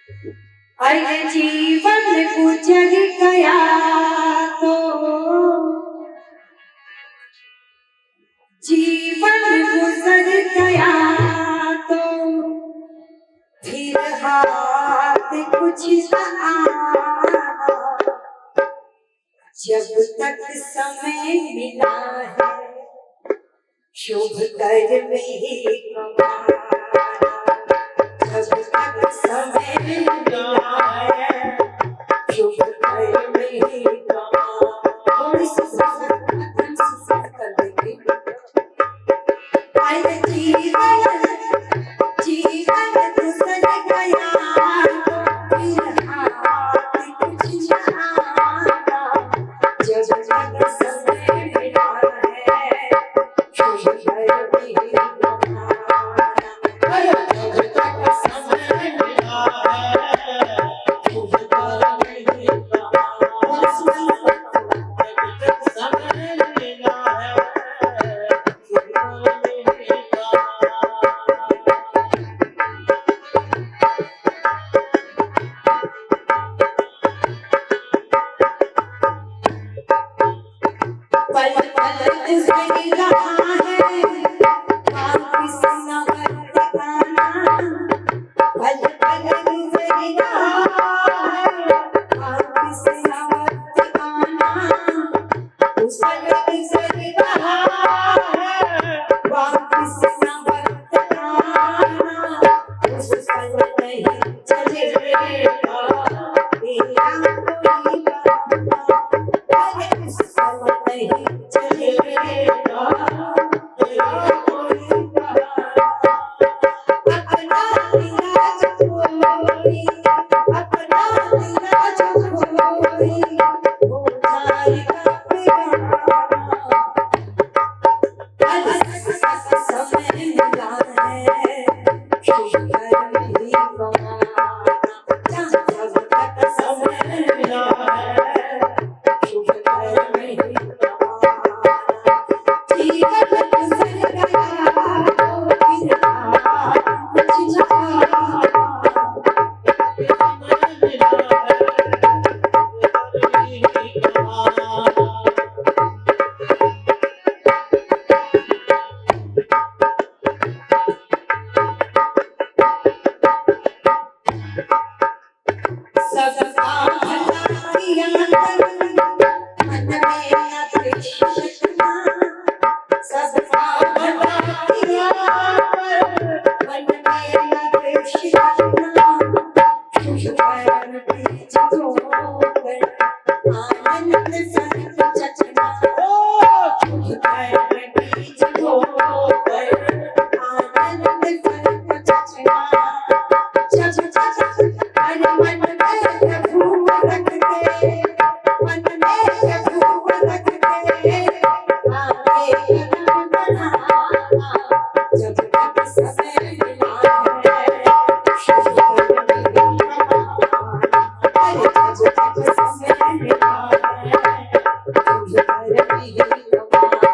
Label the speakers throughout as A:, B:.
A: अरे जीवन गुजर गया तो जीवन गुजर गया तो फिर हाथ कुछ न आना। जब तक समय मिला है शुभ कर्म ही कमाना। जब तक समय मिला है शुभ कर्म ही कमाना। थोड़ी सी कर देंगे। अरे जीवन जीवन गुजर गया तो फिर हाथ कुछ न आना। जब तक समय मिला है शुभ कर्म ही कमाना। जब तक समय मिला है शुभ कर्म ही कमाना। जब तक समय मिला है शुभ कर्म ही कमाना। पल पल गुजर रहा है वापिस न वक्त आना। पल पल गुजर रहा है वापिस न वक्त आना। उस पल गुजर रहा है वापिस न वक्त आना। उस पल नहीं चलेगा तेरा कोई बहाना। अरे उस पल नहीं चलेगा तेरा कोई बहाना। अपना तेरा जो कोई अपना तेरा जो कोई हो जाएगा बेगाना। समय मिला है शुभ कर्म ही कमाना। जब तक समय मिला है शुभ कर्म ही कमाना। जीवन गुजर गया तो फिर हाथ कुछ न आना। समय मिला है शुभ कर्म ही कमाना। सबका भला किया कर मन में न द्वेष रखना। सबका भला किया कर मन में न द्वेष रखना। शुभ कर्म बीज बोकर आनंद फल चखना। शुभ कर्म बीज बोकर आनंद फल चखना। अरे मन में प्रभु रख के मन में प्रभु रख के आगे कदम बढ़ाना। जब तक समय मिला है शुभ कर्म ही कमाना। अरे जब तक समय मिला है शुभ कर्म ही कमाना।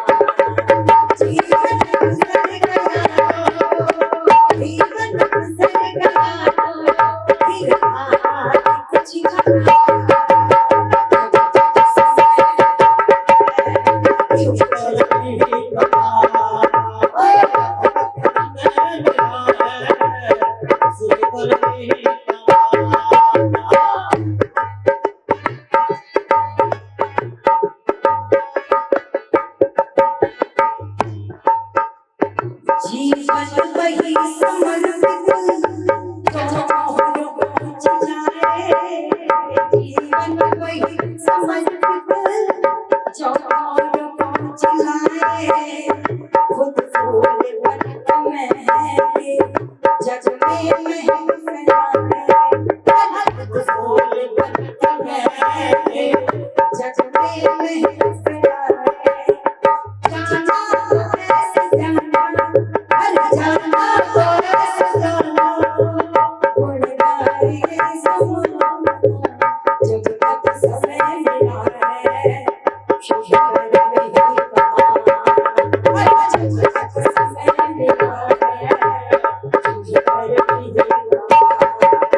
A: जीवन गुजर गया जीवन गुजर गया फिर हाथ कुछ न आना। जब तक समय है शुभ कर्म ही कमाना। समय मिला है शुभ कर्म ही कमाना। जीवन वही समर्पित जो औरों को जिलाए। जीवन वही समर्पित जो औरों को जिलाए। खुद फूल बनकर महके जग में महक फैलाए। खुद फूल बनकर महके जग में महक फैलाए। जाना ऐसे जाना हर जाना तो ऐसे जाना गुण गाए समुना। जब तक समय मिला है शुभ कर्म ही कमाना। जब तक समय मिला है शुभ कर्म ही कमाना।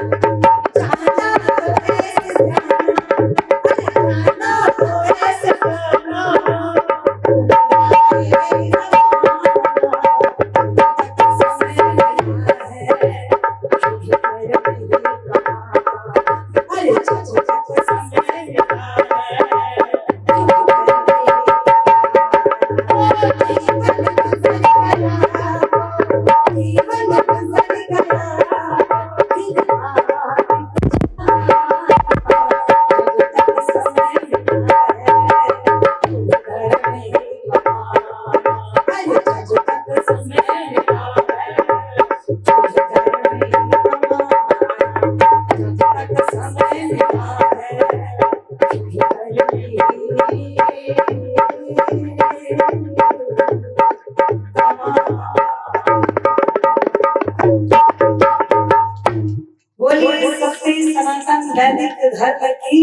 B: वैदिक धर्म की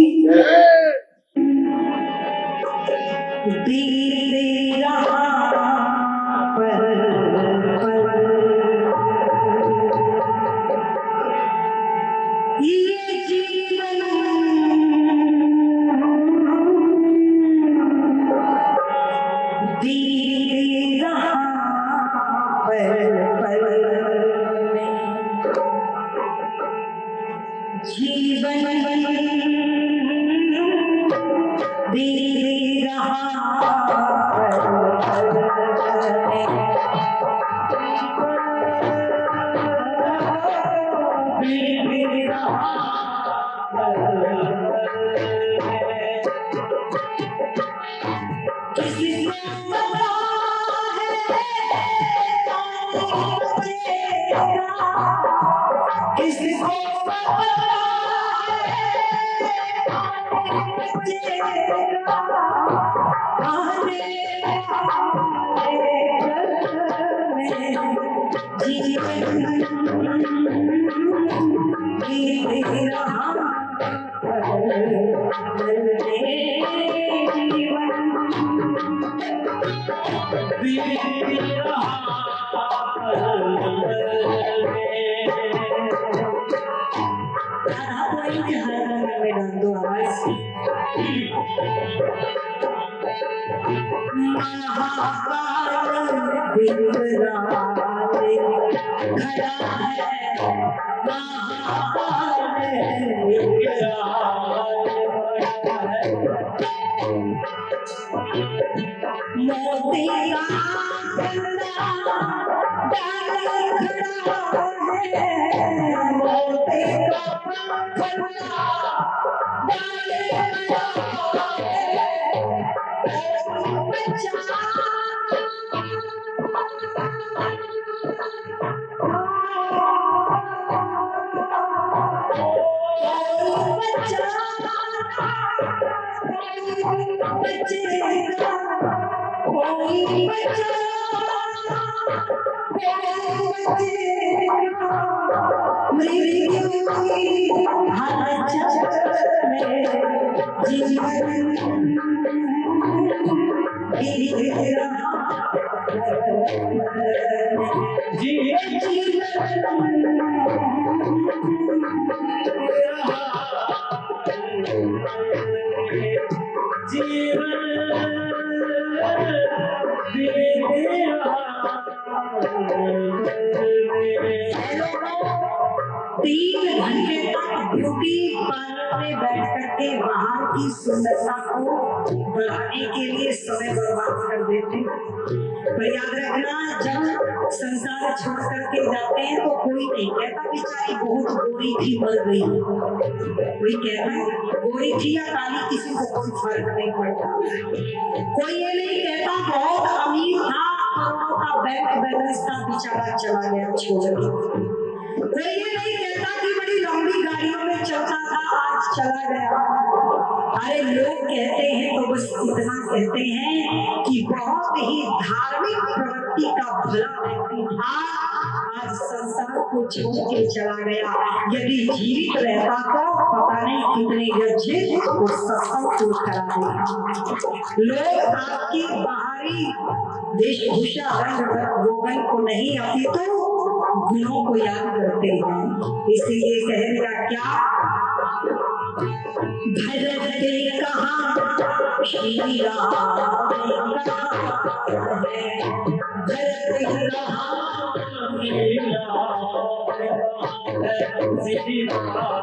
B: बीत रहा पल पल, ये जीवन बीत रहा पल पल में, जीवन बीत रहा पल पल में, बीत रहा पल पल में। किसी को पता है किसी को पता सुंदरता को बढ़ाने के लिए समय बर्बाद कर देते हैं। पर याद रखना, जब संसार छोड़ करके जाते हैं तो कोई नहीं कहता बेचारी बहुत गोरी थी मर गई, कोई कहता है गोरी थी या काली किसी को कोई फर्क नहीं पड़ता। कोई ये नहीं कहता बहुत अमीर था, करोड़ों का बैंक बैलेंस था, बेचारा चला गया छोड़ के। कोई ये नहीं कहता कि बड़ी लंबी गाड़ियों में चलता था, आज चला गया। अरे लोग कहते हैं तो बस इतना कहते हैं कि बहुत ही धार्मिक प्रवृत्ति का भला व्यक्ति था, आज संसार को छोड़ के चला गया। यदि जीवित रहता तो पता नहीं कितने गज्जे वो सत्संग को करा देगा। लोग आपकी बाहरी वेशभूषा रंग रोगन को नहीं अपितु गुणों को याद करते हैं। इसीलिए कहेगा क्या, भरत के कहा श्री राम ने कहा है, भरत के कहा श्री राम ने कहा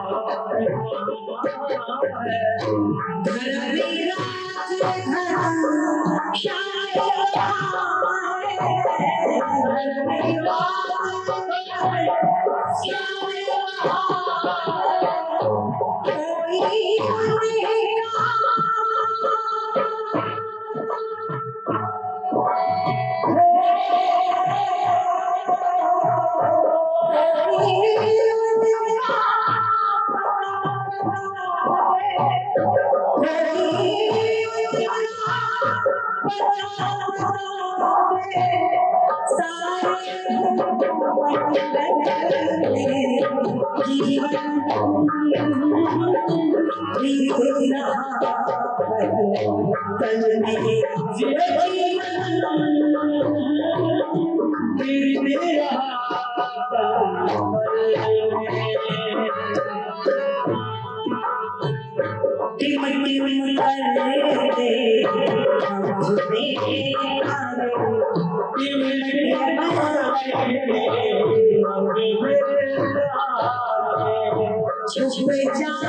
B: जीवन बीत रहा कल मेरे टिम टिम कर दे छुप जाएंगे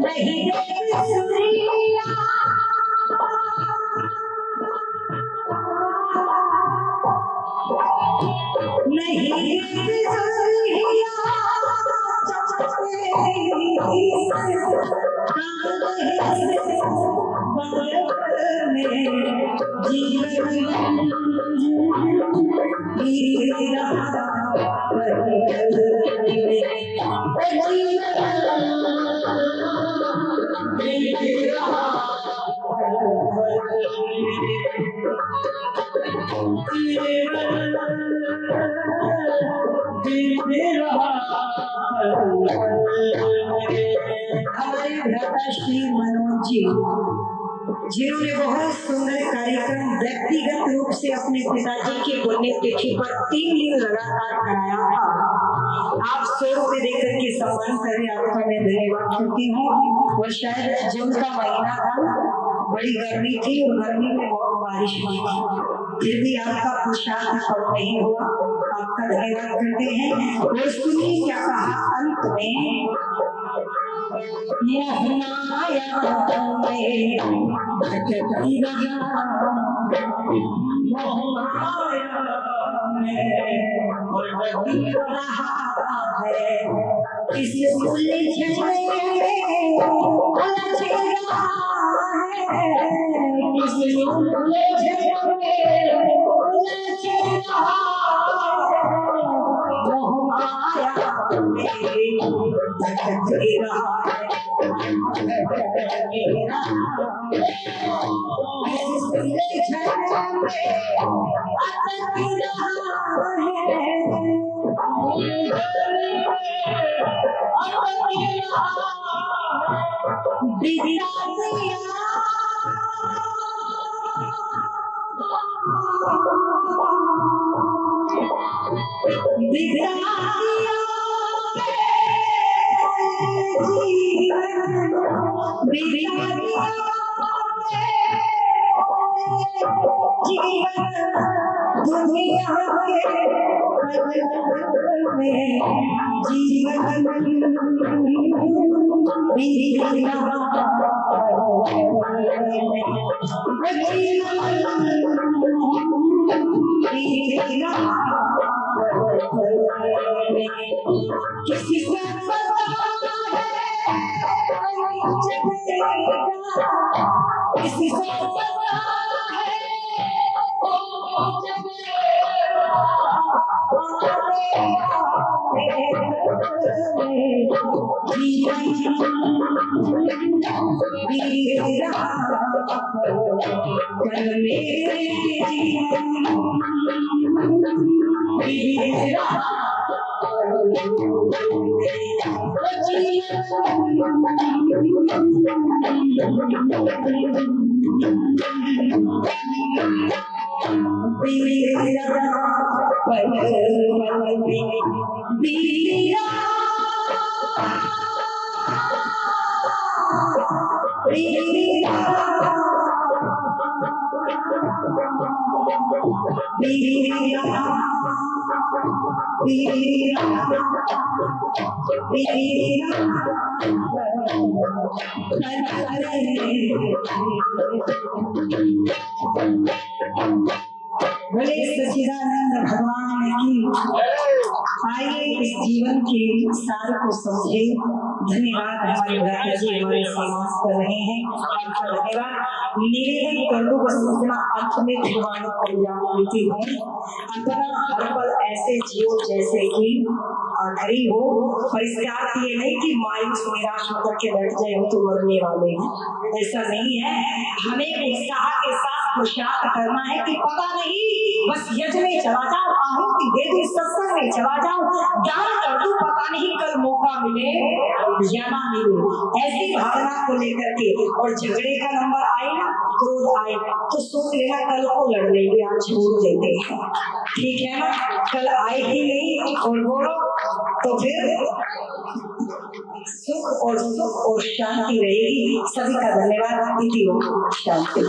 B: नहीं हमारे भ्राता श्री मनोज जी जिन्होंने बहुत सुंदर कार्यक्रम व्यक्तिगत रूप से अपने पिताजी की पुण्यतिथि पर 3 दिन लगातार कराया था। आप 100 रुपए देकर के सम्मान करें, आपका मैं धन्यवाद करती हूँ। और शायद जून का महीना था, बड़ी गर्मी थी और गर्मी में बहुत बारिश हुई, फिर भी आपका पुरुषार्थ कम नहीं हुआ, आपका धन्यवाद करते हैं। और सुनिए क्या कहा अंत में, मोहमाया में भटकी रहा, मोहमाया में भटकी रहा है, इस उलझन में उलझ रहा है, इस उलझन में उलझ रहा है, मोहमाया में भटकी रहा है। किसी को किसी को भले सच्चिदानंद भगवान की आइए इस जीवन के सार को समझे। धन्यवाद हमारे भ्राता जी हमारे समाज कर रहे हैं, आपका धन्यवाद। निवेदन कर दो बस इतना अंत में भगवान को जानती हूँ, अपना हर पल ऐसे जियो जैसे कि आखिरी हो, पर इसका अर्थ ये नहीं कि मायूस निराश होकर के बैठ जाए हम तो मरने वाले हैं, ऐसा नहीं है। हमें उत्साह के साथ पुरुषार्थ करना है कि पता नहीं बस यज्ञ में चला जाओ, आहुति दे दो, सत्संग में चला जाओ, दान कर दो, पता नहीं कल मौका मिले या ना मिले, ऐसी भावना को लेकर के। और झगड़े का नंबर आए ना, क्रोध आए तो सोच लेना कल को लड़ लेंगे, आज छोड़ देते हैं, ठीक है ना, कल आए ही नहीं और बोलो तो फिर सुख और शांति रहेगी। सभी का धन्यवाद। शांति।